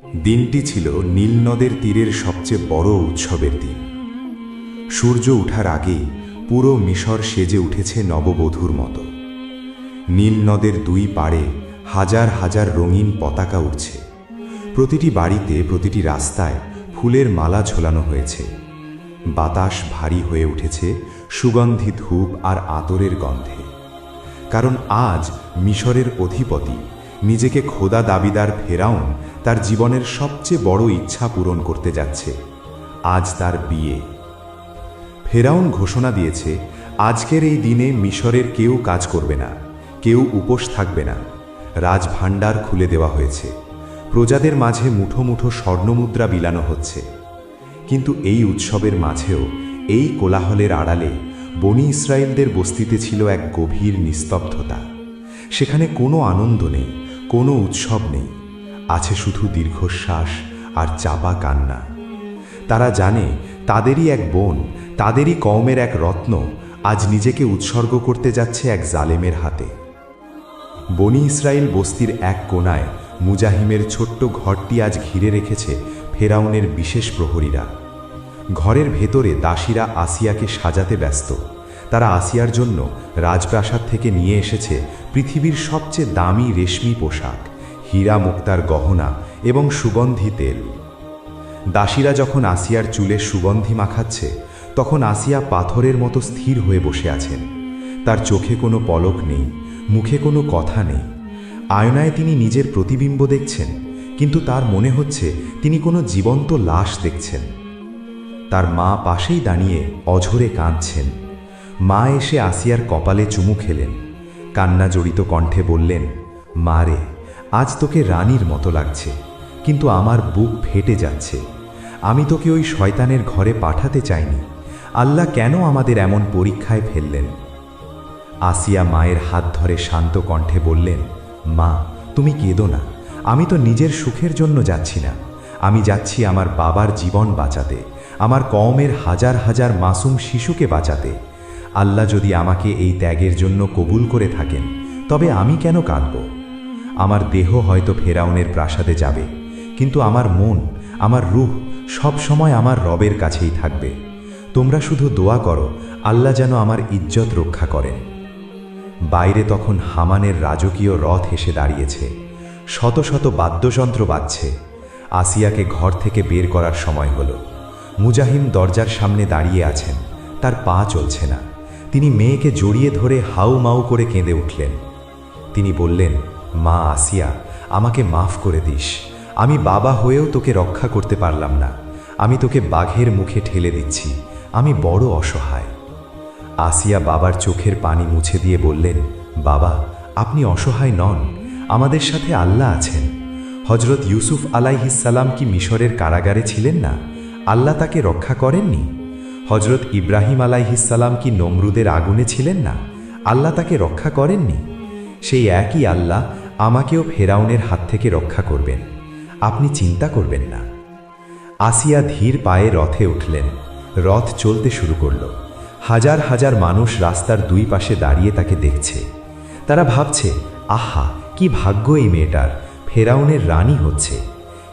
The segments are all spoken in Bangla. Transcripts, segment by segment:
দিনটি ছিল নীল নদের তীরের সবচেয়ে বড় উৎসবের দিন। সূর্য ওঠার আগেই পুরো মিশর সেজে উঠেছে নববধূর মতো। নীল নদের দুই পাড়ে হাজার হাজার রঙিন পতাকা উঠছে। প্রতিটি বাড়িতে, প্রতিটি রাস্তায় ফুলের মালা ঝোলানো হয়েছে। বাতাস ভারী হয়ে উঠেছে সুগন্ধি ধূপ আর আতরের গন্ধে। কারণ আজ মিশরের অধিপতি, নিজেকে খোদা দাবিদার ফেরাউন তার জীবনের সবচেয়ে বড় ইচ্ছা পূরণ করতে যাচ্ছে। আজ তার বিয়ে। ফেরাউন ঘোষণা দিয়েছে, আজকের এই দিনে মিশরের কেউ কাজ করবে না, কেউ উপোস থাকবে না। রাজভাণ্ডার খুলে দেওয়া হয়েছে। প্রজাদের মাঝে মুঠো মুঠো স্বর্ণমুদ্রা বিলানো হচ্ছে। কিন্তু এই উৎসবের মাঝেও, এই কোলাহলের আড়ালে বনি ইসরায়েলদের বস্তিতে ছিল এক গভীর নিস্তব্ধতা। সেখানে কোনো আনন্দ নেই, কোনো উৎসব নেই, আছে শুধু দীর্ঘশ্বাস আর চাপা কান্না। তারা জানে তাদেরই এক বোন, তাদেরই কওমের এক রত্ন আজ নিজেকে উৎসর্গ করতে যাচ্ছে এক জালেমের হাতে। বনি ইসরায়েল বস্তির এক কোণায় মুজাহিমের ছোট্ট ঘরটি আজ ঘিরে রেখেছে ফেরাউনের বিশেষ প্রহরীরা। ঘরের ভেতরে দাসীরা আসিয়াকে সাজাতে ব্যস্ত। তারা আসিয়ার জন্য রাজপ্রাসাদ থেকে নিয়ে এসেছে পৃথিবীর সবচেয়ে দামি রেশমি পোশাক, হীরা মুক্তার গহনা এবং সুগন্ধি তেল। দাসীরা যখন আসিয়ার চুলে সুগন্ধি মাখাচ্ছে, তখন আসিয়া পাথরের মতো স্থির হয়ে বসে আছেন। তার চোখে কোনো পলক নেই, মুখে কোনো কথা নেই। আয়নায় তিনি নিজের প্রতিবিম্ব দেখছেন, কিন্তু তার মনে হচ্ছে তিনি কোনো জীবন্ত লাশ দেখছেন। তার মা পাশেই দাঁড়িয়ে অঝরে কাঁদছেন। মা এসে আসিয়ার কপালে চুমু খেলেন, কান্না জড়িত কণ্ঠে বললেন, মা রে, আজ তোকে রানীর মতো লাগছে, কিন্তু আমার বুক ফেটে যাচ্ছে। আমি তোকে ওই শয়তানের ঘরে পাঠাতে চাইনি। আল্লাহ কেন আমাদের এমন পরীক্ষায় ফেললেন? আসিয়া মায়ের হাত ধরে শান্ত কণ্ঠে বললেন, মা, তুমি কেঁদো না। আমি তো নিজের সুখের জন্য যাচ্ছি না। আমি যাচ্ছি আমার বাবার জীবন বাঁচাতে, আমার কওমের হাজার হাজার মাসুম শিশুকে বাঁচাতে। আল্লাহ যদি আমাকে এই ত্যাগের জন্য কবুল করে থাকেন, তবে আমি কেন কাঁদব? আমার দেহ হয়তো ফেরাউনের প্রাসাদে যাবে, কিন্তু আমার মন, আমার রূহ সব সময় আমার রবের কাছেই থাকবে। তোমরা শুধু দোয়া করো, আল্লাহ যেন আমার ইজ্জত রক্ষা করেন। বাইরে তখন হামানের রাজকীয় রথ এসে দাঁড়িয়েছে। শত শত বাদ্যযন্ত্র বাজছে। আসিয়াকে ঘর থেকে বের করার সময় হলো। মুজাহিম দরজার সামনে দাঁড়িয়ে আছেন, তার পা চলছে না। তিনি মেয়েকে জড়িয়ে ধরে হাউ মাউ করে কেঁদে উঠলেন। তিনি বললেন, মা আসিয়া, আমাকে মাফ করে দিস। আমি বাবা হয়েও তোকে রক্ষা করতে পারলাম না। আমি তোকে বাঘের মুখে ঠেলে দিচ্ছি। আমি বড় অসহায়। আসিয়া বাবার চোখের পানি মুছে দিয়ে বললেন, বাবা, আপনি অসহায় নন, আমাদের সাথে আল্লাহ আছেন। হজরত ইউসুফ আলাইহিসসালাম কি মিশরের কারাগারে ছিলেন না? আল্লাহ তাকে রক্ষা করেননি? হজরত ইব্রাহিম আলাইহিসসালাম কি নমরুদের আগুনে ছিলেন না? আল্লাহ তাকে রক্ষা করেননি? সেই একই আল্লাহ আমাকেও ফেরাউনের হাত থেকে রক্ষা করবেন। আপনি চিন্তা করবেন না। আসিয়া ধীর পায়ে রথে উঠলেন। রথ চলতে শুরু করল। হাজার হাজার মানুষ রাস্তার দুই পাশে দাঁড়িয়ে তাকে দেখছে। তারা ভাবছে, আহা, কি ভাগ্য এই মেয়েটার, ফেরাউনের রানী হচ্ছে।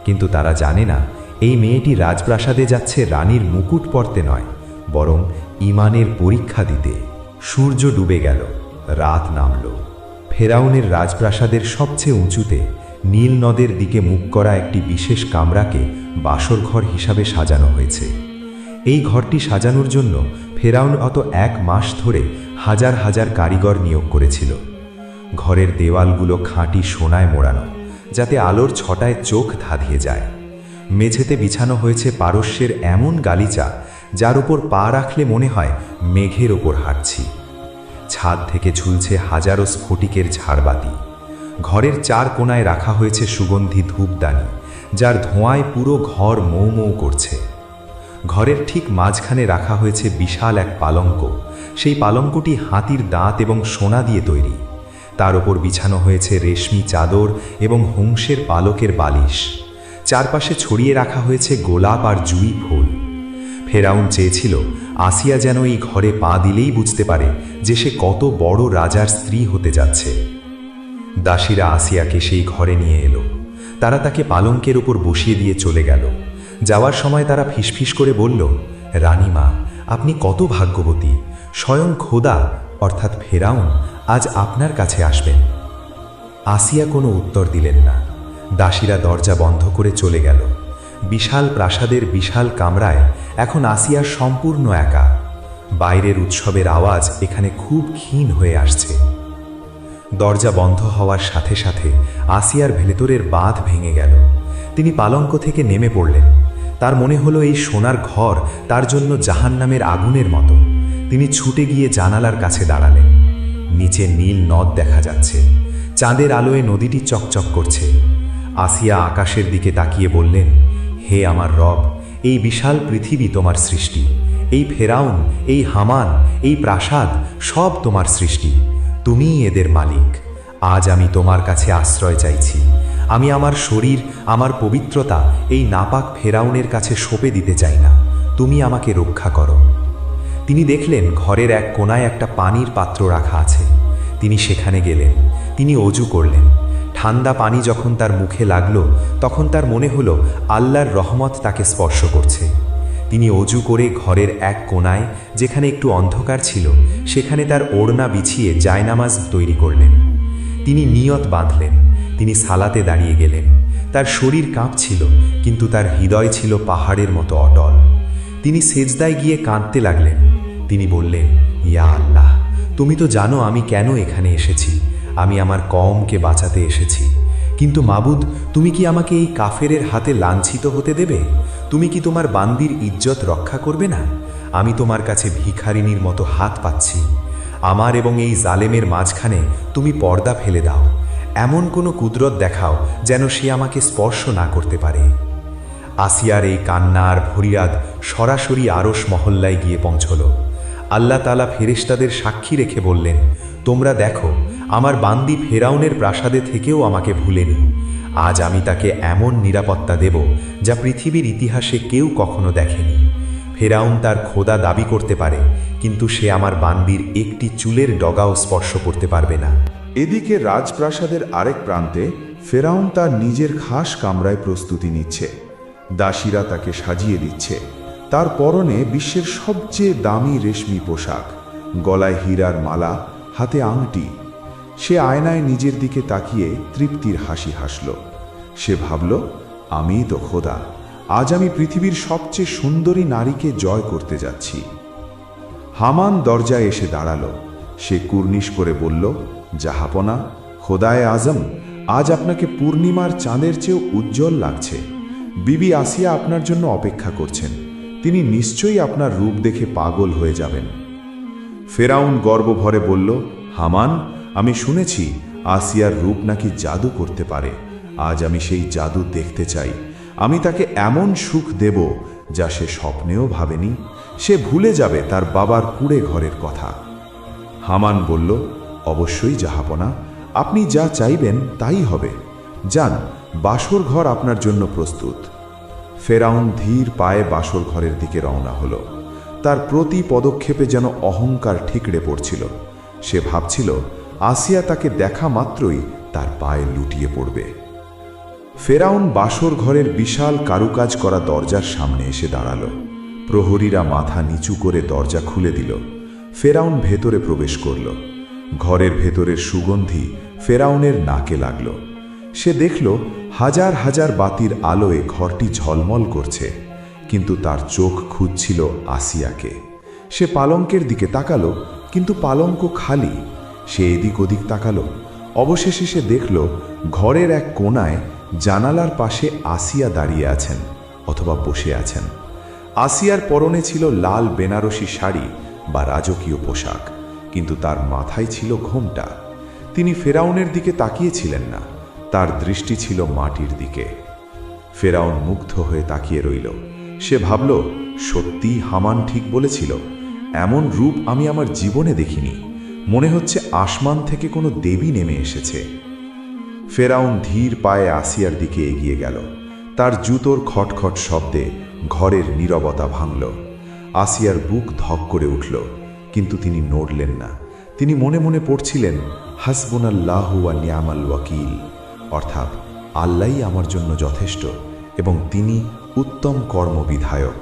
কিন্তু তারা জানে না, এই মেয়েটি রাজপ্রাসাদে যাচ্ছে রানীর মুকুট পরতে নয়, বরং ঈমানের পরীক্ষা দিতে। সূর্য ডুবে গেল, রাত নামল। ফেরাউনের রাজপ্রাসাদের সবচেয়ে উঁচুতে নীল নদের দিকে মুখ করা একটি বিশেষ কামরাকে বাসরঘর হিসাবে সাজানো হয়েছে। এই ঘরটি সাজানোর জন্য ফেরাউন অত 1 মাস ধরে হাজার হাজার কারিগর নিয়োগ করেছিল। ঘরের দেওয়ালগুলো খাঁটি সোনায় মোড়ানো, যাতে আলোর ছটায় চোখ ধাঁধিয়ে যায়। মেঝেতে বিছানো হয়েছে পারস্যের এমন গালিচা, যার উপর পা রাখলে মনে হয় মেঘের ওপর হাঁটছি। ছাদ থেকে ঝুলছে হাজারো স্ফটিকের ঝাড়বাতি। ঘরের 4 কোণায় রাখা হয়েছে সুগন্ধি ধূপদানি, যার ধোঁয়ায় পুরো ঘর মৌ মৌ করছে। ঘরের ঠিক মাঝখানে রাখা হয়েছে বিশাল এক পালঙ্ক। সেই পালঙ্কটি হাতির দাঁত এবং সোনা দিয়ে তৈরি। তার ওপর বিছানো হয়েছে রেশমি চাদর এবং হংসের পালকের বালিশ। চারপাশে ছড়িয়ে রাখা হয়েছে গোলাপ আর জুঁই ফুল। ফেরাউন চেয়েছিল আসিয়া যেন এই ঘরে পা দিলেই বুঝতে পারে যে সে কত বড় রাজার স্ত্রী হতে যাচ্ছে। দাসীরা আসিয়াকে সেই ঘরে নিয়ে এলো। তারা তাকে পালঙ্কের উপর বসিয়ে দিয়ে চলে গেল। যাওয়ার সময় তারা ফিসফিস করে বলল, রানীমা, আপনি কত ভাগ্যবতী, স্বয়ং খোদা অর্থাৎ ফেরাউন আজ আপনার কাছে আসবেন। আসিয়া কোনো উত্তর দিলেন না। দাসীরা দরজা বন্ধ করে চলে গেল। বিশাল প্রাসাদের বিশাল কামরায় এখন আসিয়া সম্পূর্ণ একা। বাইরের উৎসবের আওয়াজ এখানে খুব ক্ষীণ হয়ে আসছে। দরজা বন্ধ হওয়ার সাথে সাথে আসিয়ার ভেতরের বাঁধ ভেঙে গেল। তিনি পালঙ্ক থেকে নেমে পড়লেন। তার মনে হলো এই সোনার ঘর তার জন্য জাহান্নামের আগুনের মতো। তিনি ছুটে গিয়ে জানালার কাছে দাঁড়ালেন। নিচে নীল নদ দেখা যাচ্ছে। চাঁদের আলোয় নদীটি চকচক করছে। আসিয়া আকাশের দিকে তাকিয়ে বললেন, হে আমার রব, এই বিশাল পৃথিবী তোমার সৃষ্টি। এই ফেরাউন, এই হামান, এই প্রাসাদ সব তোমার সৃষ্টি। তুমিই এদের মালিক। আজ আমি তোমার কাছে আশ্রয় চাইছি। আমি আমার শরীর, আমার পবিত্রতা এই নাপাক ফেরাউনের কাছে সঁপে দিতে চাই না। তুমি আমাকে রক্ষা করো। তিনি দেখলেন ঘরের এক কোণায় একটা পানির পাত্র রাখা আছে। তিনি সেখানে গেলেন। তিনি অজু করলেন। ঠান্ডা পানি যখন তার মুখে লাগলো তখন তার মনে হলো আল্লাহর রহমত তাকে স্পর্শ করছে। তিনি অজু করে ঘরের এক কোণায়, যেখানে একটু অন্ধকার ছিল, সেখানে তার ওড়না বিছিয়ে জায়নামাজ তৈরি করলেন। তিনি নিয়ত বাঁধলেন। তিনি সালাতে দাঁড়িয়ে গেলেন। তার শরীর কাঁপছিল, কিন্তু তার হৃদয় ছিল পাহাড়ের মতো অটল। তিনি সেজদায় গিয়ে কাঁদতে লাগলেন। তিনি বললেন, ইয়া আল্লাহ, তুমি তো জানো আমি কেন এখানে এসেছি। আমি আমার কওমকে বাঁচাতে এসেছি। কিন্তু মাবুদ, তুমি কি আমাকে এই কাফেরের হাতে লাঞ্ছিত হতে দেবে? তুমি কি তোমার বান্দির ইজ্জত রক্ষা করবে না? আমি তোমার কাছে ভিখারিনীর মতো হাত পাচ্ছি। আমার এবং এই জালেমের মাঝখানে তুমি পর্দা ফেলে দাও। এমন কোনো কুদরত দেখাও যেন সে আমাকে স্পর্শ না করতে পারে। আসিয়ার এই কান্না আর ফরিয়াদ সরাসরি আরশ মহল্লায় গিয়ে পৌঁছল। আল্লাহ তাআলা ফেরেশতাদের সাক্ষী রেখে বললেন, তোমরা দেখো, আমার বান্দি ফেরাউনের প্রাসাদে থেকেও আমাকে ভুলেনি। আজ আমি তাকে এমন নিরাপত্তা দেব যা পৃথিবীর ইতিহাসে কেউ কখনো দেখেনি। ফেরাউন তার খোদা দাবি করতে পারে, কিন্তু সে আমার বান্দির একটি চুলের ডগাও স্পর্শ করতে পারবে না। এদিকে রাজপ্রাসাদের আরেক প্রান্তে ফেরাউন তার নিজের খাস কামরায় প্রস্তুতি নিচ্ছে। দাসীরা তাকে সাজিয়ে দিচ্ছে। তার পরনে বিশ্বের সবচেয়ে দামি রেশমি পোশাক, গলায় হীরার মালা, হাতে আংটি। সে আয়নায় নিজের দিকে তাকিয়ে তৃপ্তির হাসি হাসল। সে ভাবল, আমিই তো খোদা। আজ আমি পৃথিবীর সবচেয়ে সুন্দরী নারীকে জয় করতে যাচ্ছি। হামান দরজায় এসে দাঁড়াল। সে কুর্নিশ করে বলল, জাহাপনা, খোদায়ে আজম, আজ আপনাকে পূর্ণিমার চাঁদের চেয়েও উজ্জ্বল লাগছে। বিবি আসিয়া আপনার জন্য অপেক্ষা করছেন। তিনি নিশ্চয়ই আপনার রূপ দেখে পাগল হয়ে যাবেন। ফেরাউন গর্বভরে বলল, হামান, আমি শুনেছি আসিয়ার রূপ নাকি জাদু করতে পারে। আজ আমি সেই জাদু দেখতে চাই। আমি তাকে এমন সুখ দেব যা সে স্বপ্নেও ভাবেনি। সে ভুলে যাবে তার বাবার কুঁড়ে ঘরের কথা। হামান বলল, অবশ্যই জাহাপনা, আপনি যা চাইবেন তাই হবে। যান, বাসর ঘর আপনার জন্য প্রস্তুত। ফেরাউন ধীর পায়ে বাসর ঘরের দিকে রওনা হল। তার প্রতি পদক্ষেপে যেন অহংকার ঠিকরে পড়ছিল। সে ভাবছিল আসিয়া তাকে দেখা মাত্রই তার পায়ে লুটিয়ে পড়বে। ফেরাউন বাসর ঘরের বিশাল কারুকাজ করা দরজার সামনে এসে দাঁড়াল। প্রহরীরা মাথা নিচু করে দরজা খুলে দিল। ফেরাউন ভেতরে প্রবেশ করল। ঘরের ভেতরের সুগন্ধি ফেরাউনের নাকে লাগল। সে দেখল হাজার হাজার বাতির আলোয় ঘরটি ঝলমল করছে, কিন্তু তার চোখ খুঁজছিল আসিয়াকে। সে পালঙ্কের দিকে তাকালো, কিন্তু পালঙ্ক খালি। সে এদিক ওদিক তাকালো। অবশেষে সে দেখল ঘরের এক কোণায় জানালার পাশে আসিয়া দাঁড়িয়ে আছেন, অথবা বসে আছেন। আসিয়ার পরনে ছিল লাল বেনারসি শাড়ি বা রাজকীয় পোশাক, কিন্তু তার মাথায় ছিল ঘোমটা। তিনি ফেরাউনের দিকে তাকিয়েছিলেন না, তার দৃষ্টি ছিল মাটির দিকে। ফেরাউন মুগ্ধ হয়ে তাকিয়ে রইল। সে ভাবল, সত্যিই হামান ঠিক বলেছিল। এমন রূপ আমি আমার জীবনে দেখিনি। মনে হচ্ছে আসমান থেকে কোনো দেবী নেমে এসেছে। ফেরাউন ধীর পায়ে আসিয়ার দিকে এগিয়ে গেল। তার জুতোর খটখট শব্দে ঘরের নীরবতা ভাঙল। আসিয়ার বুক ধক করে উঠল, কিন্তু তিনি নড়লেন না। তিনি মনে মনে পড়ছিলেন, হাসবুনাল্লাহু ওয়া নি'মাল ওয়াকিল, অর্থাৎ আল্লাহই আমার জন্য যথেষ্ট এবং তিনি উত্তম কর্মবিধায়ক।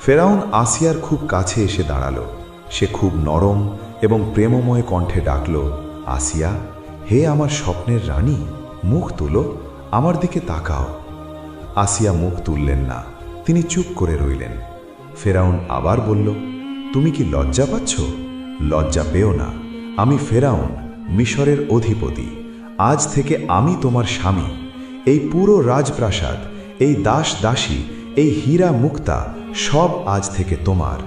ফেরাউন আসিয়ার খুব কাছে এসে দাঁড়ালো। সে খুব নরম এবং প্রেমময় কণ্ঠে ডাকল, আসিয়া, হে আমার স্বপ্নের রানী, মুখ তুলো, আমার দিকে তাকাও। আসিয়া মুখ তুললেন না, তিনি চুপ করে রইলেন। ফেরাউন আবার বলল, তুমি কি লজ্জা পাচ্ছ? লজ্জা পেও না, আমি ফেরাউন, মিশরের অধিপতি। আজ থেকে আমি তোমার স্বামী। এই পুরো রাজপ্রাসাদ, এই দাস দাসী, এই হীরা মুক্তা সব আজ থেকে তোমার।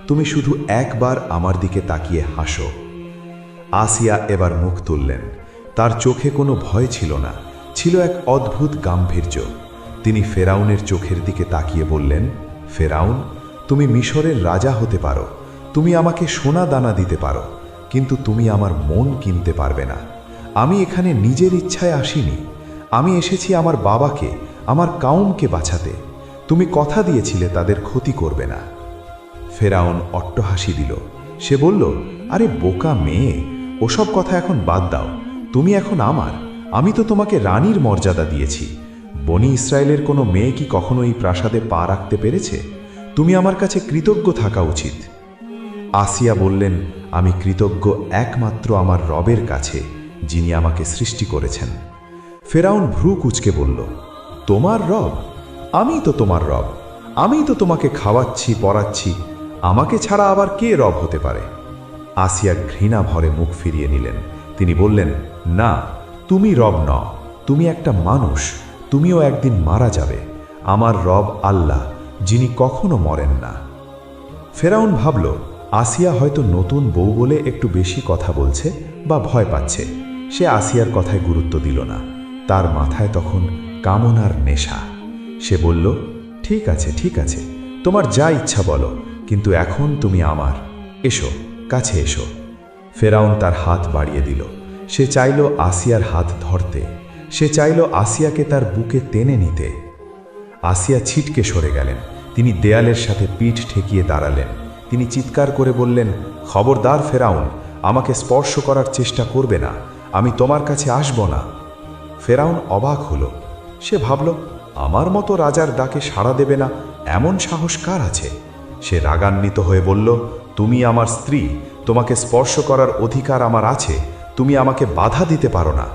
তুমি শুধু একবার আমার দিকে তাকিয়ে হাসো। আসিয়া এবার মুখ তুললেন। তার চোখে কোনো ভয় ছিল না, ছিল এক অদ্ভুত গাম্ভীর্য। তিনি ফেরাউনের চোখের দিকে তাকিয়ে বললেন, ফেরাউন, তুমি মিশরের রাজা হতে পারো, তুমি আমাকে সোনা দানা দিতে পারো, কিন্তু তুমি আমার মন কিনতে পারবে না। আমি এখানে নিজের ইচ্ছায় আসিনি, আমি এসেছি আমার বাবাকে, আমার কাউমকে বাঁচাতে। তুমি কথা দিয়েছিলে তাদের ক্ষতি করবে না। ফেরাউন অট্টহাসি দিল। সে বলল, আরে বোকা মেয়ে, ওসব কথা এখন বাদ দাও। তুমি এখন আমার, আমি তো তোমাকে রানীর মর্যাদা দিয়েছি। বনি ইসরায়েলের কোনো মেয়ে কি কখনো এই প্রাসাদে পা রাখতে পেরেছে? তুমি আমার কাছে কৃতজ্ঞ থাকা উচিত। আসিয়া বললেন, আমি কৃতজ্ঞ একমাত্র আমার রবের কাছে, যিনি আমাকে সৃষ্টি করেছেন। ফেরাউন ভ্রু কুঁচকে বলল, তোমার রব? আমি তো তোমার রব, আমি তো তোমাকে খাওয়াচ্ছি, পড়াচ্ছি, আমাকে ছাড়া আবার কে রব হতে পারে? আসিয়া ঘৃণা ভরে মুখ ফিরিয়ে নিলেন। তিনি বললেন, না, তুমি রব নও, তুমি একটা মানুষ, তুমিও একদিন মারা যাবে। আমার রব আল্লাহ, যিনি কখনো মরেন না। ফেরাউন ভাবল, আসিয়া হয়তো নতুন বউ বলে একটু বেশি কথা বলছে বা ভয় পাচ্ছে। সে আসিয়ার কথায় গুরুত্ব দিল না। তার মাথায় তখন কামনার নেশা। সে বলল, ঠিক আছে, ঠিক আছে, তোমার যা ইচ্ছা বলো, কিন্তু এখন তুমি আমার। এসো, কাছে এসো। ফেরাউন তার হাত বাড়িয়ে দিল। সে চাইল আসিয়ার হাত ধরতে, সে চাইল আসিয়াকে তার বুকে টেনে নিতে। আসিয়া ছিটকে সরে গেলেন। তিনি দেয়ালের সাথে পিঠ ঠেকিয়ে দাঁড়ালেন। তিনি চিৎকার করে বললেন, খবরদার ফেরাউন, আমাকে স্পর্শ করার চেষ্টা করবে না, আমি তোমার কাছে আসব না। ফেরাউন অবাক হল। সে ভাবল, আমার মতো রাজার ডাকে সাড়া দেবে না এমন সাহস কার আছে? সে রাগান্বিত হয়ে বলল, তুমি আমার স্ত্রী, তোমাকে স্পর্শ করার অধিকার আমার আছে, তুমি আমাকে বাধা দিতে পারো না।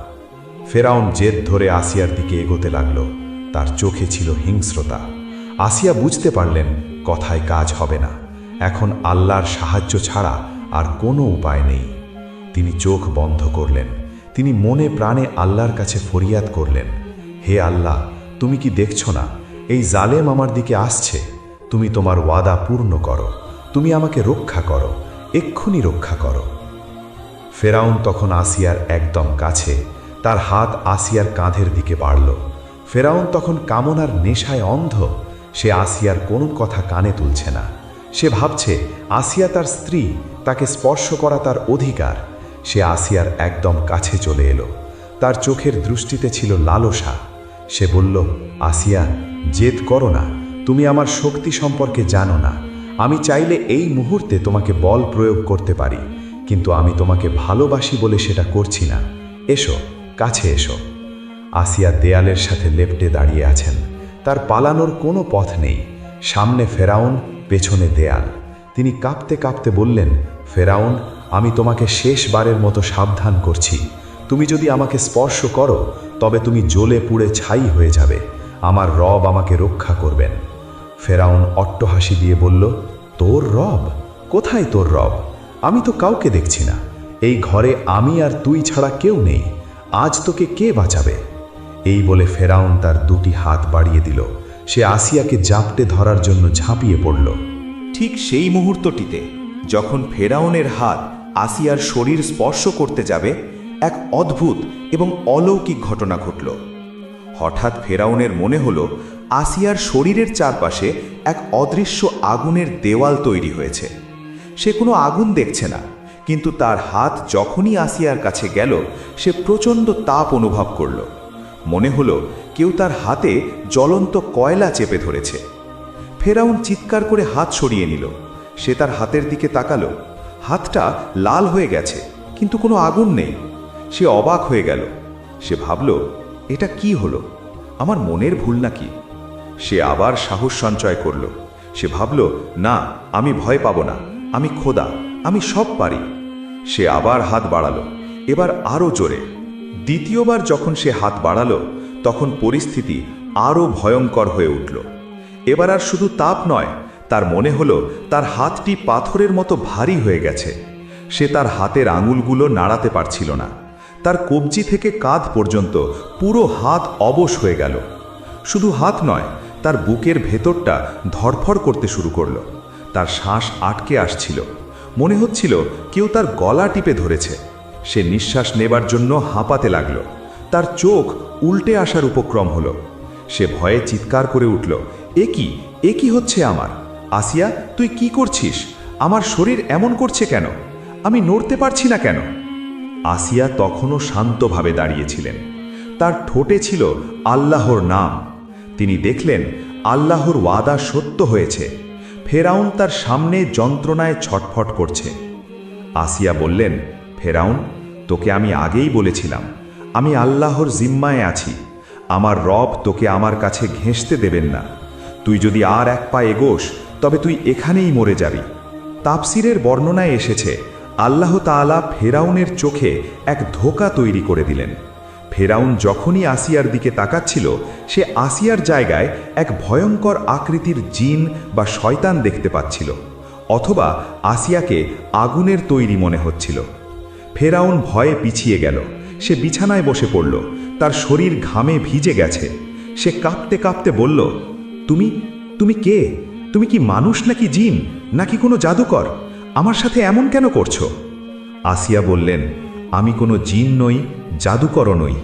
ফেরাউন জেদ ধরে আসিয়ার দিকে এগোতে লাগল। তার চোখে ছিল হিংস্রতা। আসিয়া বুঝতে পারলেন কথায় কাজ হবে না, এখন আল্লাহর সাহায্য ছাড়া আর কোনো উপায় নেই। তিনি চোখ বন্ধ করলেন। তিনি মনে প্রাণে আল্লাহর কাছে ফরিয়াদ করলেন, হে আল্লাহ, তুমি কি দেখছো না এই জালেম আমার দিকে আসছে? তুমি তোমার ওয়াদা পূর্ণ করো, তুমি আমাকে রক্ষা করো, এক্ষুনি রক্ষা করো। ফেরাউন তখন আসিয়ার একদম কাছে, তার হাত আসিয়ার কাঁধের দিকে বাড়ল। ফেরাউন তখন কামনার নেশায় অন্ধ। সে আসিয়ার কোনো কথা কানে তুলছে না। সে ভাবছে আসিয়া তার স্ত্রী, তাকে স্পর্শ করা তার অধিকার। সে আসিয়ার একদম কাছে চলে এলো। তার চোখের দৃষ্টিতে ছিল লালসা। সে বলল, আসিয়া, জেদ করো না, তুমি আমার শক্তি সম্পর্কে জানো না। আমি চাইলে এই মুহূর্তে তোমাকে বল প্রয়োগ করতে পারি, কিন্তু আমি তোমাকে ভালোবাসি বলে সেটা করছি না। এসো, কাছে এসো। আসিয়া দেয়ালের সাথে লেপ্টে দাঁড়িয়ে আছেন। তার পালানোর কোনো পথ নেই। সামনে ফেরাউন, পেছনে দেয়াল। তিনি কাঁপতে কাঁপতে বললেন, ফেরাউন, আমি তোমাকে শেষবারের মতো সাবধান করছি। তুমি যদি আমাকে স্পর্শ করো, তবে তুমি জ্বলে পুড়ে ছাই হয়ে যাবে। আমার রব আমাকে রক্ষা করবেন। ফেরাউন অট্টহাসি দিয়ে বলল, তোর রব? কোথায় তোর রব? আমি তো কাউকে দেখছি না। এই ঘরে আমি আর তুই ছাড়া কেউ নেই। আজ তোকে কে বাঁচাবে? এই বলে ফেরাউন তার দুটি হাত বাড়িয়ে দিল। সে আসিয়াকে জাপটে ধরার জন্য ঝাঁপিয়ে পড়ল। ঠিক সেই মুহূর্তটিতে যখন ফেরাউনের হাত আসিয়ার শরীর স্পর্শ করতে যাবে, এক অদ্ভুত এবং অলৌকিক ঘটনা ঘটল। হঠাৎ ফেরাউনের মনে হলো আসিয়ার শরীরের চারপাশে এক অদৃশ্য আগুনের দেওয়াল তৈরি হয়েছে। সে কোনো আগুন দেখছে না, কিন্তু তার হাত যখনই আসিয়ার কাছে গেল, সে প্রচণ্ড তাপ অনুভব করল। মনে হলো কেউ তার হাতে জ্বলন্ত কয়লা চেপে ধরেছে। ফেরাউন চিৎকার করে হাত সরিয়ে নিল। সে তার হাতের দিকে তাকালো। হাতটা লাল হয়ে গেছে, কিন্তু কোনো আগুন নেই। সে অবাক হয়ে গেল। সে ভাবল, এটা কি হলো? আমার মনের ভুল নাকি? সে আবার সাহস সঞ্চয় করল। সে ভাবল, না, আমি ভয় পাব না, আমি খোদা, আমি সব পারি। সে আবার হাত বাড়ালো, এবার আরও জোরে। দ্বিতীয়বার যখন সে হাত বাড়ালো, তখন পরিস্থিতি আরও ভয়ঙ্কর হয়ে উঠল। এবার আর শুধু তাপ নয়, তার মনে হলো তার হাতটি পাথরের মতো ভারী হয়ে গেছে। সে তার হাতের আঙুলগুলো নাড়াতে পারছিল না। তার কবজি থেকে কাঁধ পর্যন্ত পুরো হাত অবশ হয়ে গেল। শুধু হাত নয়, তার বুকের ভেতরটা ধড়ফড় করতে শুরু করলো। তার শ্বাস আটকে আসছিল। মনে হচ্ছিল কেউ তার গলা টিপে ধরেছে। সে নিঃশ্বাস নেবার জন্য হাঁপাতে লাগলো। তার চোখ উল্টে আসার উপক্রম হলো। সে ভয়ে চিৎকার করে উঠল, এ কি হচ্ছে আমার? আসিয়া, তুই কি করছিস? আমার শরীর এমন করছে কেন? আমি নড়তে পারছি না কেন? আসিয়া তখনও শান্তভাবে দাঁড়িয়েছিলেন। তার ঠোঁটে ছিল আল্লাহর নাম। তিনি দেখলেন আল্লাহর ওয়াদা সত্য হয়েছে। ফেরাউন তার সামনে যন্ত্রণায় ছটফট করছে। আসিয়া বললেন, ফেরাউন, তোকে আমি আগেই বলেছিলাম, আমি আল্লাহর জিম্মায় আছি। আমার রব তোকে আমার কাছে ঘেঁষতে দেবেন না। তুই যদি আর এক পা এগোস, তবে তুই এখানেই মরে যাবি। তাফসিরের বর্ণনায় এসেছে, আল্লাহ তাআলা ফেরাউনের চোখে এক ধোঁকা তৈরি করে দিলেন। ফেরাউন যখনই আসিয়ার দিকে তাকাচ্ছিল, সে আসিয়ার জায়গায় এক ভয়ঙ্কর আকৃতির জিন বা শয়তান দেখতে পাচ্ছিল, অথবা আসিয়াকে আগুনের তৈরি মনে হচ্ছিল। ফেরাউন ভয়ে পিছিয়ে গেল। সে বিছানায় বসে পড়ল। তার শরীর ঘামে ভিজে গেছে। সে কাঁপতে কাঁপতে বলল, তুমি কে? তুমি কি মানুষ নাকি জিন, নাকি কোনো জাদুকর? আমার সাথে এমন কেন করছো? আসিয়া বললেন, আমি কোনো জিন নই, জাদুকরও নই।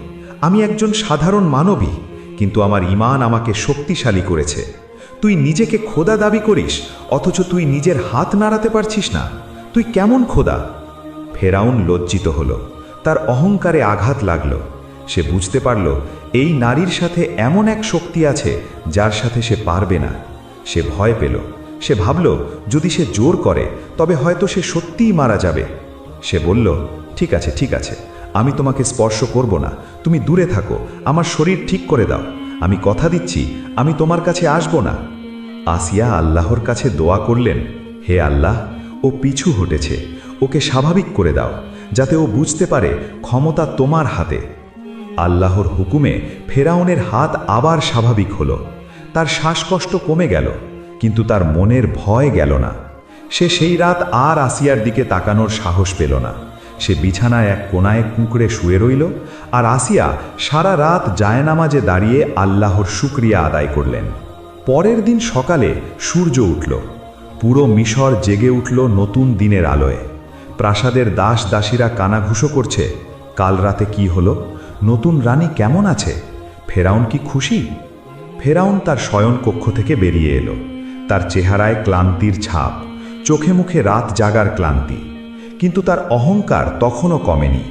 আমি একজন সাধারণ মানবী, কিন্তু আমার ঈমান আমাকে শক্তিশালী করেছে। তুই নিজেকে খোদা দাবি করিস, অথচ তুই নিজের হাত নাড়াতে পারছিস না। তুই কেমন খোদা? ফেরাউন লজ্জিত হল। তার অহংকারে আঘাত লাগল। সে বুঝতে পারল এই নারীর সাথে এমন এক শক্তি আছে যার সাথে সে পারবে না। সে ভয় পেল। সে ভাবল, যদি সে জোর করে তবে হয়তো সে সত্যিই মারা যাবে। সে বলল, ঠিক আছে, আমি তোমাকে স্পর্শ করব না। তুমি দূরে থাকো, আমার শরীর ঠিক করে দাও। আমি কথা দিচ্ছি, আমি তোমার কাছে আসব না। আসিয়া আল্লাহর কাছে দোয়া করলেন, হে আল্লাহ, ও পিছু হটেছে, ওকে স্বাভাবিক করে দাও, যাতে ও বুঝতে পারে ক্ষমতা তোমার হাতে। আল্লাহর হুকুমে ফেরাউনের হাত আবার স্বাভাবিক হলো। তার শ্বাসকষ্ট কমে গেল, কিন্তু তার মনের ভয় গেল না। সে সেই রাত আর আসিয়ার দিকে তাকানোর সাহস পেল না। সে বিছানায় এক কোণায় কুঁকড়ে শুয়ে রইল, আর আসিয়া সারা রাত জায়নামাজে দাঁড়িয়ে আল্লাহর শুকরিয়া আদায় করলেন। পরের দিন সকালে সূর্য উঠল। পুরো মিশর জেগে উঠল নতুন দিনের আলোয়। প্রাসাদের দাস দাসীরা কানাঘুষো করছে, কাল রাতে কি হলো? নতুন রানী কেমন আছে? ফেরাউন কি খুশি? ফেরাউন তার শয়নকক্ষ থেকে বেরিয়ে এলো। তার চেহারায় ক্লান্তির ছাপ, চোখে মুখে রাত জাগার ক্লান্তি। কিন্তু তার অহংকার তখনও কমেনি।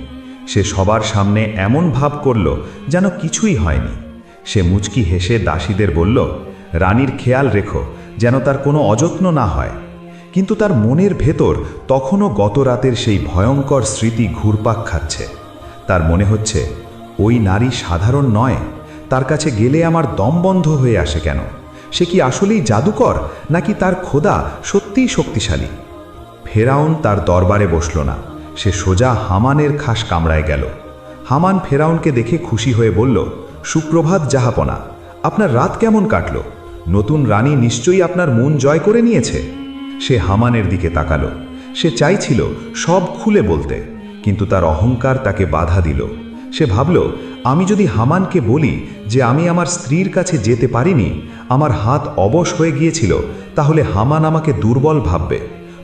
সে সবার সামনে এমন ভাব করল যেন কিছুই হয়নি। সে মুচকি হেসে দাসীদের বলল, রানীর খেয়াল রেখো, যেন তার কোনো অযত্ন না হয়। কিন্তু তার মনের ভেতর তখনও গত রাতের সেই ভয়ঙ্কর স্মৃতি ঘুরপাক খাচ্ছে। তার মনে হচ্ছে, ওই নারী সাধারণ নয়। তার কাছে গেলে আমার দম বন্ধ হয়ে আসে কেন? সে কি আসলেই জাদুকর, নাকি তার খোদা সত্যিই শক্তিশালী? ফেরাউন তার দরবারে বসল না। সে সোজা হামানের খাস কামরায় গেল। হামান ফেরাউনকে দেখে খুশি হয়ে বলল, সুপ্রভাত জাহাপনা, আপনার রাত কেমন কাটল? নতুন রানী নিশ্চয়ই আপনার মন জয় করে নিয়েছে। সে হামানের দিকে তাকালো। সে চাইছিল সব খুলে বলতে, কিন্তু তার অহংকার তাকে বাধা দিল। সে ভাবল, আমি যদি হামানকে বলি যে আমি আমার স্ত্রীর কাছে যেতে পারিনি, আমার হাত অবশ হয়ে গিয়েছিল, তাহলে হামান আমাকে দুর্বল ভাববে,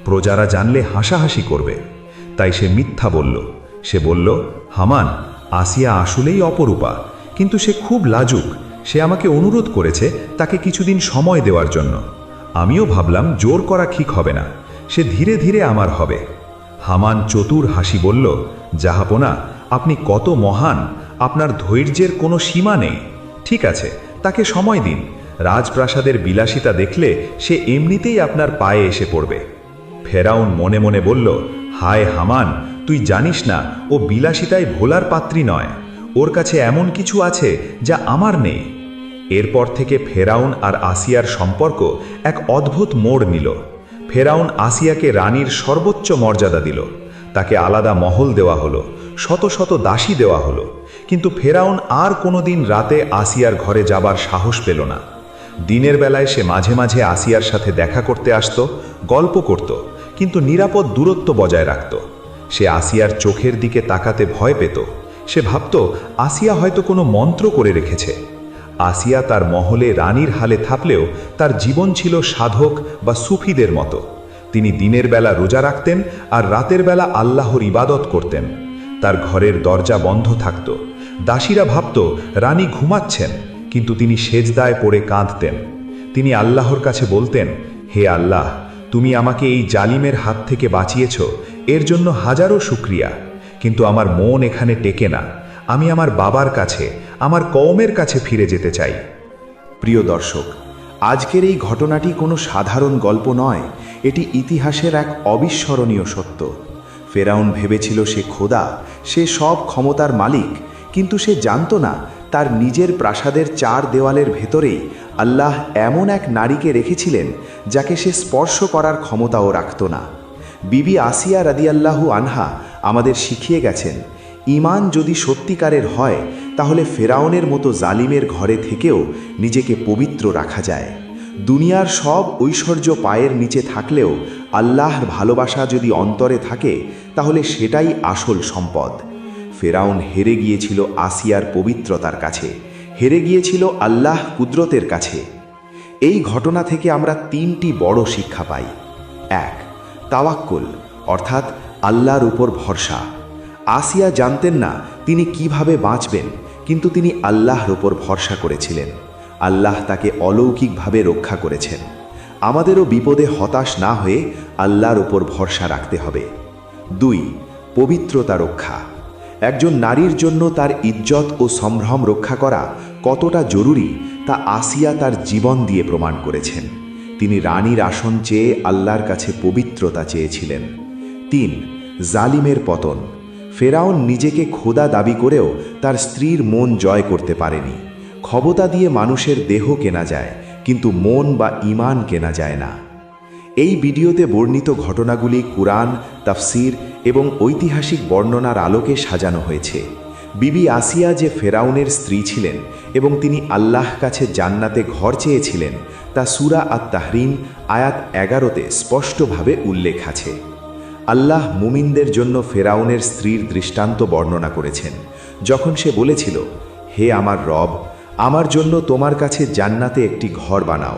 প্রজারা জানলে হাসাহাসি করবে। তাই সে মিথ্যা বলল। সে বলল, হামান, আসিয়া আসলেই অপরূপা, কিন্তু সে খুব লাজুক। সে আমাকে অনুরোধ করেছে তাকে কিছুদিন সময় দেওয়ার জন্য। আমিও ভাবলাম জোর করা ঠিক হবে না, সে ধীরে ধীরে আমার হবে। হামান চতুর হাসি বলল, জাহাপনা, আপনি কত মহান, আপনার ধৈর্যের কোনো সীমা নেই। ঠিক আছে, তাকে সময় দিন। রাজপ্রাসাদের বিলাসিতা দেখলে সে এমনিতেই আপনার পায়ে এসে পড়বে। ফেরাউন মনে মনে বলল, হায় হামান, তুই জানিস না ও বিলাসিতায় ভোলার পাত্রী নয়। ওর কাছে এমন কিছু আছে যা আমার নেই। এরপর থেকে ফেরাউন আর আসিয়ার সম্পর্ক এক অদ্ভুত মোড় নিল। ফেরাউন আসিয়াকে রানীর সর্বোচ্চ মর্যাদা দিল, তাকে আলাদা মহল দেওয়া হলো, শত শত দাসী দেওয়া হলো। কিন্তু ফেরাউন আর কোনোদিন রাতে আসিয়ার ঘরে যাবার সাহস পেল না। দিনের বেলায় সে মাঝে মাঝে আসিয়ার সাথে দেখা করতে আসতো, গল্প করত, কিন্তু নিরাপদ দূরত্ব বজায় রাখত। সে আসিয়ার চোখের দিকে তাকাতে ভয় পেত। সে ভাবত আসিয়া হয়তো কোনো মন্ত্র করে রেখেছে। আসিয়া তার মহলে রানীর হালে থাকলেও তার জীবন ছিল সাধক বা সুফিদের মতো। তিনি দিনের বেলা রোজা রাখতেন আর রাতের বেলা আল্লাহর ইবাদত করতেন। তার ঘরের দরজা বন্ধ থাকত। দাসীরা ভাবত রানী ঘুমাচ্ছেন, কিন্তু তিনি সেজদায় পড়ে কাঁদতেন। তিনি আল্লাহর কাছে বলতেন, হে আল্লাহ, তুমি আমাকে এই জালিমের হাত থেকে বাঁচিয়েছ, এর জন্য হাজারো শুকরিয়া। কিন্তু আমার মন এখানে টেকে না। আমি আমার বাবার কাছে, আমার কওমের কাছে ফিরে যেতে চাই। প্রিয় দর্শক, আজকের এই ঘটনাটি কোনো সাধারণ গল্প নয়, এটি ইতিহাসের এক অবিস্মরণীয় সত্য। ফেরাউন ভেবেছিল সে খোদা, সে সব ক্ষমতার মালিক, কিন্তু সে জানত না তার নিজের প্রাসাদের 4 দেওয়ালের ভেতরেই আল্লাহ এমন এক নারীকে রেখেছিলেন যাকে সে স্পর্শ করার ক্ষমতাও রাখত না। বিবি আসিয়া রাদিয়াল্লাহু আনহা আমাদের শিখিয়ে গেছেন, ঈমান যদি সত্যিকারের হয় তাহলে ফেরাউনের মতো জালিমের ঘরে থেকেও নিজেকে পবিত্র রাখা যায়। দুনিয়ার সব ঐশ্বর্য পায়ের নিচে থাকলেও আল্লাহর ভালোবাসা যদি অন্তরে থাকে তাহলে সেটাই আসল সম্পদ। ফেরাউন হেরে গিয়েছিল আসিয়ার পবিত্রতার কাছে, হেরে গিয়েছিল আল্লাহ কুদরতের কাছে। এই ঘটনা থেকে আমরা 3টি বড় শিক্ষা পাই। 1. তাওয়াক্কুল, অর্থাৎ আল্লাহর উপর ভরসা। আসিয়া জানতেন না তিনি কিভাবে বাঁচবেন, কিন্তু তিনি আল্লাহর উপর ভরসা করেছিলেন। আল্লাহ তাকে অলৌকিকভাবে রক্ষা করেছেন। আমাদেরও বিপদে হতাশ না হয়ে আল্লাহর উপর ভরসা রাখতে হবে। 2. পবিত্রতা রক্ষা। একজন নারীর জন্য তার ইজ্জত ও সম্ভ্রম রক্ষা করা কতটা জরুরি তা আসিয়া তার জীবন দিয়ে প্রমাণ করেছেন। তিনি রানীর আসন চেয়ে আল্লাহর কাছে পবিত্রতা চেয়েছিলেন। 3. জালিমের পতন। ফেরাউন নিজেকে খোদা দাবি করেও তার স্ত্রীর মন জয় করতে পারেনি। ক্ষমতা দিয়ে মানুষের দেহ কেনা যায়, কিন্তু মন বা ঈমান কেনা যায় না। এই ভিডিওতে বর্ণিত ঘটনাগুলি কুরআন, তাফসির এবং ঐতিহাসিক বর্ণনার আলোকে সাজানো হয়েছে। বিবি আসিয়া যে ফেরাউনের স্ত্রী ছিলেন এবং তিনি আল্লাহ কাছে জান্নাতে ঘর চেয়েছিলেন তা সূরা আত-তাহরিম আয়াত 11-তে স্পষ্টভাবে উল্লেখ আছে। আল্লাহ মুমিনদের জন্য ফেরাউনের স্ত্রীর দৃষ্টান্ত বর্ণনা করেছেন, যখন সে বলেছিল, হে আমার রব, আমার জন্য তোমার কাছে জান্নাতে একটি ঘর বানাও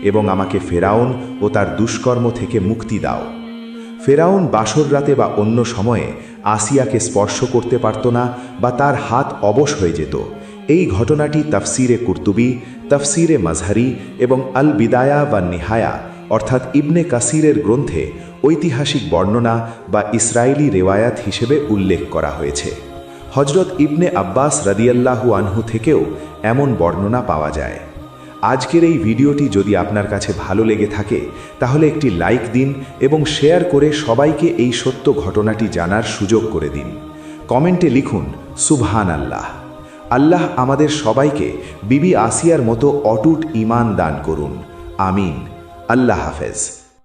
এবং আমাকে ফেরাউন ও তার দুষ্কর্ম থেকে মুক্তি দাও। ফেরাউন বাসর রাতে বা অন্য সময়ে আসিয়াকে স্পর্শ করতে পারত না বা তার হাত অবশ হয়ে যেত। এই ঘটনাটি তাফসিরে কুরতুবী, তাফসিরে মাজহারি এবং আল বিদায়া বা নিহায়া অর্থাৎ ইবনে কাসিরের গ্রন্থে ঐতিহাসিক বর্ণনা বা ইসরায়েলি রেওয়ায়াত হিসেবে উল্লেখ করা হয়েছে। হজরত ইবনে আব্বাস রাদিয়াল্লাহু আনহু থেকেও এমন বর্ণনা পাওয়া যায়। আজকের এই ভিডিওটি যদি আপনার কাছে ভালো লেগে থাকে তাহলে একটি লাইক দিন এবং শেয়ার করে সবাইকে এই সত্য ঘটনাটি জানার সুযোগ করে দিন। কমেন্টে লিখুন সুবহানাল্লাহ। আল্লাহ আমাদের সবাইকে বিবি আসিয়ার মতো অটুট ঈমান দান করুন। আমিন। আল্লাহ হাফেজ।